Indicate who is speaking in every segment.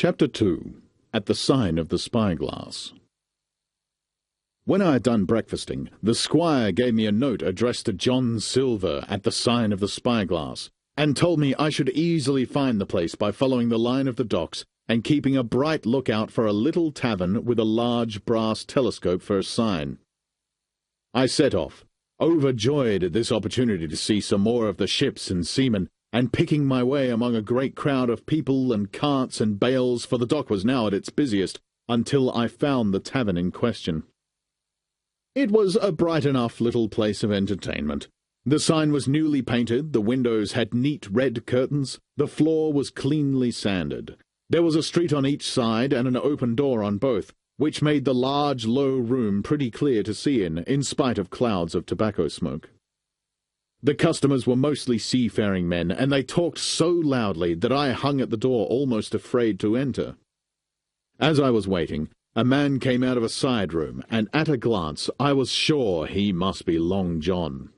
Speaker 1: Chapter 2. At the Sign of the Spyglass. When I had done breakfasting, the squire gave me a note addressed to John Silver at the Sign of the Spyglass, and told me I should easily find the place by following the line of the docks and keeping a bright lookout for a little tavern with a large brass telescope for a sign. I set off, overjoyed at this opportunity to see some more of the ships and seamen, and picking my way among a great crowd of people and carts and bales, for the dock was now at its busiest, until I found the tavern in question. It was a bright enough little place of entertainment. The sign was newly painted, the windows had neat red curtains, the floor was cleanly sanded. There was a street on each side and an open door on both, which made the large, low room pretty clear to see in spite of clouds of tobacco smoke. The customers were mostly seafaring men, and they talked so loudly that I hung at the door almost afraid to enter. As I was waiting, a man came out of a side room, and at a glance I was sure he must be Long John.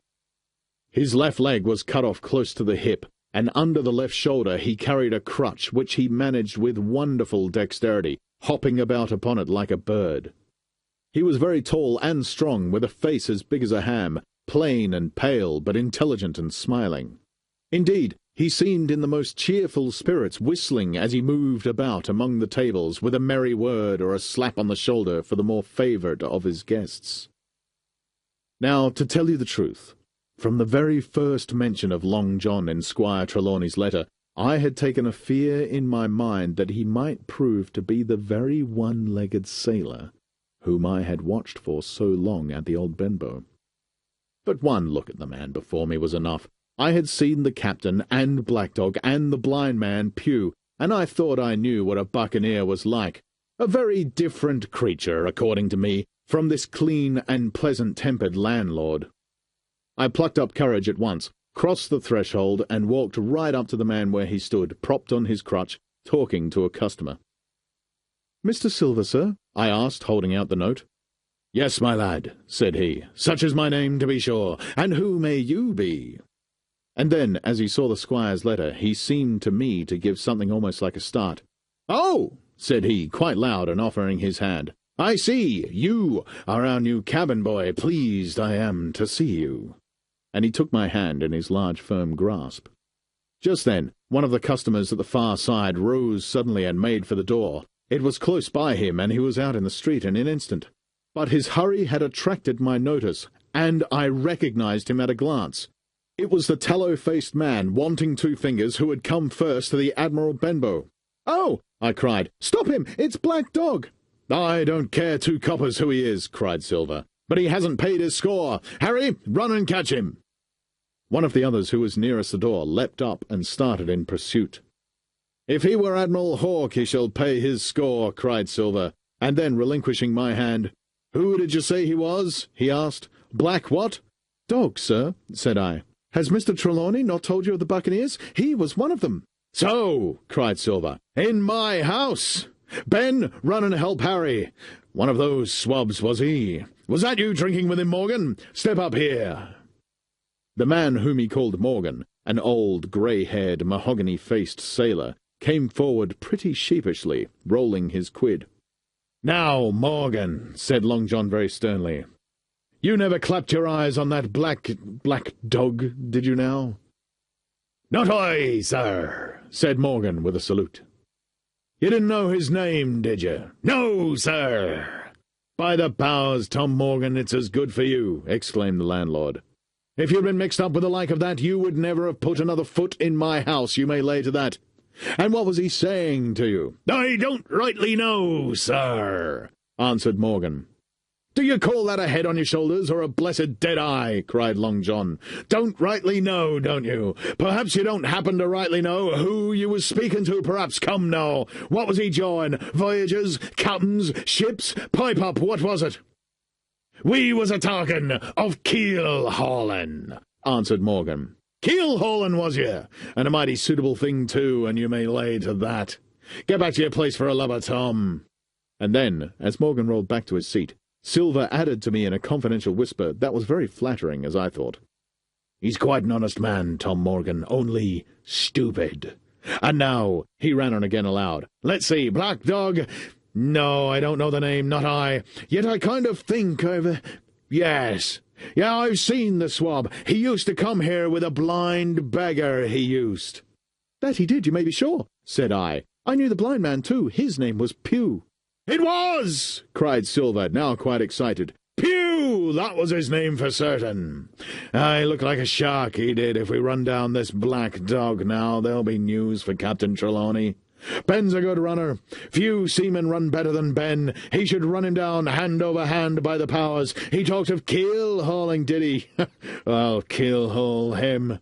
Speaker 1: His left leg was cut off close to the hip, and under the left shoulder he carried a crutch which he managed with wonderful dexterity, hopping about upon it like a bird. He was very tall and strong, with a face as big as a ham, plain and pale, but intelligent and smiling. Indeed, he seemed in the most cheerful spirits, whistling as he moved about among the tables, with a merry word or a slap on the shoulder for the more favoured of his guests. Now, to tell you the truth, from the very first mention of Long John in Squire Trelawney's letter, I had taken a fear in my mind that he might prove to be the very one-legged sailor whom I had watched for so long at the old Benbow. But one look at the man before me was enough. I had seen the captain and Black Dog and the blind man Pew, and I thought I knew what a buccaneer was like. A very different creature, according to me, from this clean and pleasant-tempered landlord. I plucked up courage at once, crossed the threshold, and walked right up to the man where he stood, propped on his crutch, talking to a customer. "Mr. Silver, sir?" I asked, holding out the note. "Yes, my lad," said he. "Such is my name, to be sure. And who may you be?" And then, as he saw the squire's letter, he seemed to me to give something almost like a start. "Oh," said he, quite loud, and offering his hand. "I see, you are our new cabin boy. Pleased I am to see you." And he took my hand in his large firm grasp. Just then, one of the customers at the far side rose suddenly and made for the door. It was close by him, and he was out in the street in an instant. But his hurry had attracted my notice, and I recognized him at a glance. It was the tallow-faced man, wanting two fingers, who had come first to the Admiral Benbow. "Oh!" I cried. "Stop him! It's Black Dog!" "I don't care two coppers who he is," cried Silver. "But he hasn't paid his score. Harry, run and catch him!" One of the others who was nearest the door leapt up and started in pursuit. "If he were Admiral Hawke, he shall pay his score," cried Silver, and then, relinquishing my hand, "Who did you say he was?" he asked. "Black what?" "Dog, sir," said I. "Has Mr. Trelawney not told you of the buccaneers? He was one of them." "So!" cried Silver. "In my house! Ben, run and help Harry. One of those swabs, was he? Was that you drinking with him, Morgan? Step up here." The man whom he called Morgan, an old, grey-haired, mahogany-faced sailor, came forward pretty sheepishly, rolling his quid. "Now, Morgan," said Long John very sternly, "you never clapped your eyes on that black dog, did you now?" "Not I, sir," said Morgan with a salute. "You didn't know his name, did you?" "No, sir." "By the powers, Tom Morgan, it's as good for you," exclaimed the landlord. "If you'd been mixed up with the like of that, you would never have put another foot in my house, you may lay to that. And what was he saying to you?" "I don't rightly know, sir," answered Morgan. "Do you call that a head on your shoulders, or a blessed dead eye?" cried Long John. "Don't rightly know, don't you? Perhaps you don't happen to rightly know who you was speaking to, perhaps. Come now, what was he jawing? Voyagers, captains, ships? Pipe up, what was it?" "We was a-talking of keel-hauling," answered Morgan. "Keel-hauling, was you? And a mighty suitable thing, too, and you may lay to that. Get back to your place for a lubber, Tom." And then, as Morgan rolled back to his seat, Silver added to me in a confidential whisper that was very flattering, as I thought. "He's quite an honest man, Tom Morgan, only stupid. And now, he ran on again aloud, let's see, Black Dog. No, I don't know the name, not I. Yet I kind of think Yes. Yeah, I've seen the swab. He used to come here with a blind beggar, he used. That he did, you may be sure, said I. I knew the blind man, too. His name was Pew. It was! Cried Silver, now quite excited. Pew! That was his name for certain. I look like a shark, he did. If we run down this Black Dog now, there'll be news for Captain Trelawney. Ben's a good runner. Few seamen run better than Ben. He should run him down hand over hand by the powers. He talked of keel-hauling, did he? I'll keel-haul him.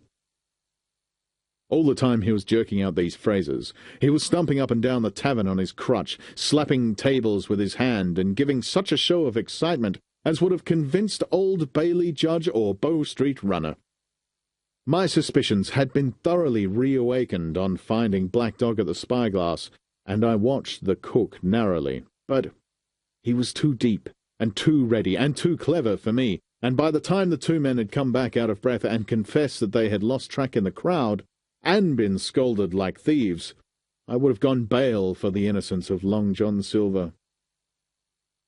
Speaker 1: All the time he was jerking out these phrases, he was stumping up and down the tavern on his crutch, slapping tables with his hand, and giving such a show of excitement as would have convinced Old Bailey judge or Bow Street runner. My suspicions had been thoroughly reawakened on finding Black Dog at the spyglass, and I watched the cook narrowly. But he was too deep, and too ready, and too clever for me, and by the time the two men had come back out of breath and confessed that they had lost track in the crowd, and been scolded like thieves, I would have gone bail for the innocence of Long John Silver.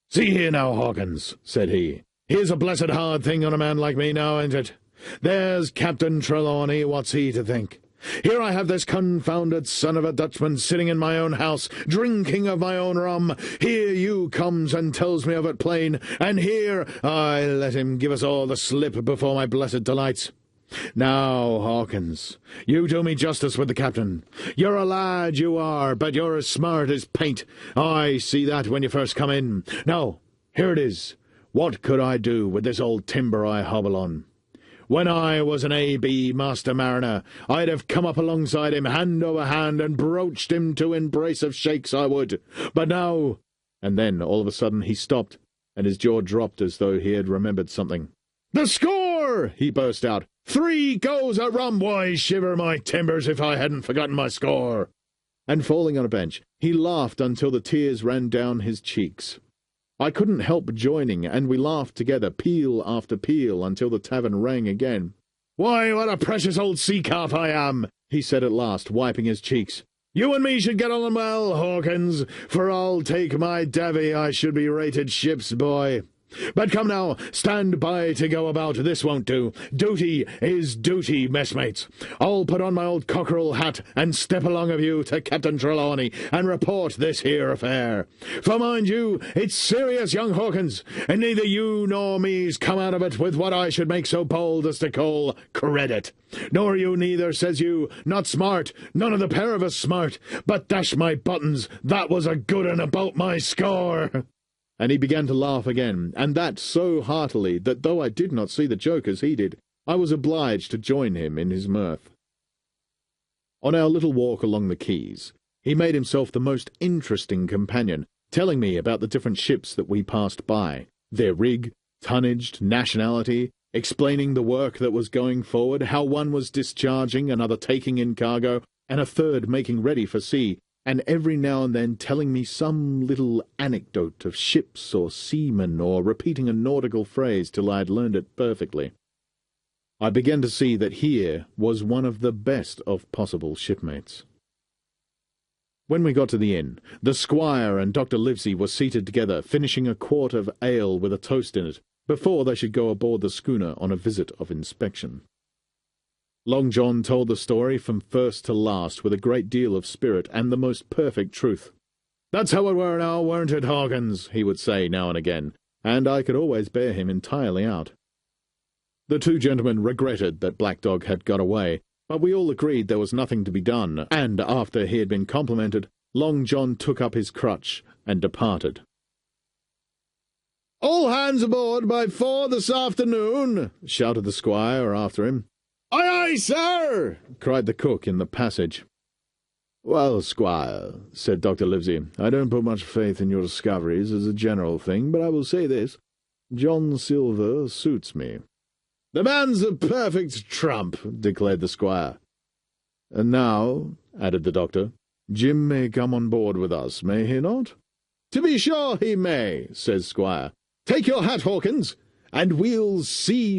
Speaker 1: "See here now, Hawkins," said he. "Here's a blessed hard thing on a man like me now, ain't it? There's Captain Trelawney, what's he to think? Here I have this confounded son of a Dutchman sitting in my own house, drinking of my own rum. Here you comes and tells me of it plain, and here I let him give us all the slip before my blessed delights. Now, Hawkins, you do me justice with the captain. You're a lad, you are, but you're as smart as paint. I see that when you first come in. Now, here it is. What could I do with this old timber I hobble on? When I was an A.B. master mariner, I'd have come up alongside him hand over hand and broached him to embrace of shakes, I would. But now—" And then, all of a sudden, he stopped, and his jaw dropped as though he had remembered something. "The score!" he burst out. "3 goes a rum! Why, shiver my timbers if I hadn't forgotten my score!" And falling on a bench, he laughed until the tears ran down his cheeks. I couldn't help joining, and we laughed together, peal after peal, until the tavern rang again. "Why, what a precious old sea-calf I am!" he said at last, wiping his cheeks. "You and me should get on well, Hawkins, for I'll take my davy I should be rated ship's boy. But come now, stand by to go about, this won't do. Duty is duty, messmates. I'll put on my old cockerel hat and step along of you to Captain Trelawney and report this here affair. For mind you, it's serious, young Hawkins, and neither you nor me's come out of it with what I should make so bold as to call credit. Nor you neither, says you, not smart, none of the pair of us smart, but dash my buttons, that was a good un about my score." And he began to laugh again, and that so heartily that though I did not see the joke as he did, I was obliged to join him in his mirth. On our little walk along the quays, he made himself the most interesting companion, telling me about the different ships that we passed by, their rig, tonnage, nationality, explaining the work that was going forward, how one was discharging, another taking in cargo, and a third making ready for sea, and every now and then telling me some little anecdote of ships or seamen, or repeating a nautical phrase till I had learned it perfectly. I began to see that here was one of the best of possible shipmates. When we got to the inn, the squire and Dr. Livesey were seated together, finishing a quart of ale with a toast in it, before they should go aboard the schooner on a visit of inspection. Long John told the story from first to last with a great deal of spirit and the most perfect truth. "That's how it were now, weren't it, Hawkins?" he would say now and again, and I could always bear him entirely out. The two gentlemen regretted that Black Dog had got away, but we all agreed there was nothing to be done, and after he had been complimented, Long John took up his crutch and departed. "All hands aboard by 4 this afternoon," shouted the squire after him. "Aye, aye, sir!" cried the cook in the passage. "Well, squire," said Dr. Livesey, "I don't put much faith in your discoveries as a general thing, but I will say this. John Silver suits me." "The man's a perfect trump," declared the squire. "And now," added the doctor, "Jim may come on board with us, may he not?" "To be sure he may," says squire. "Take your hat, Hawkins, and we'll see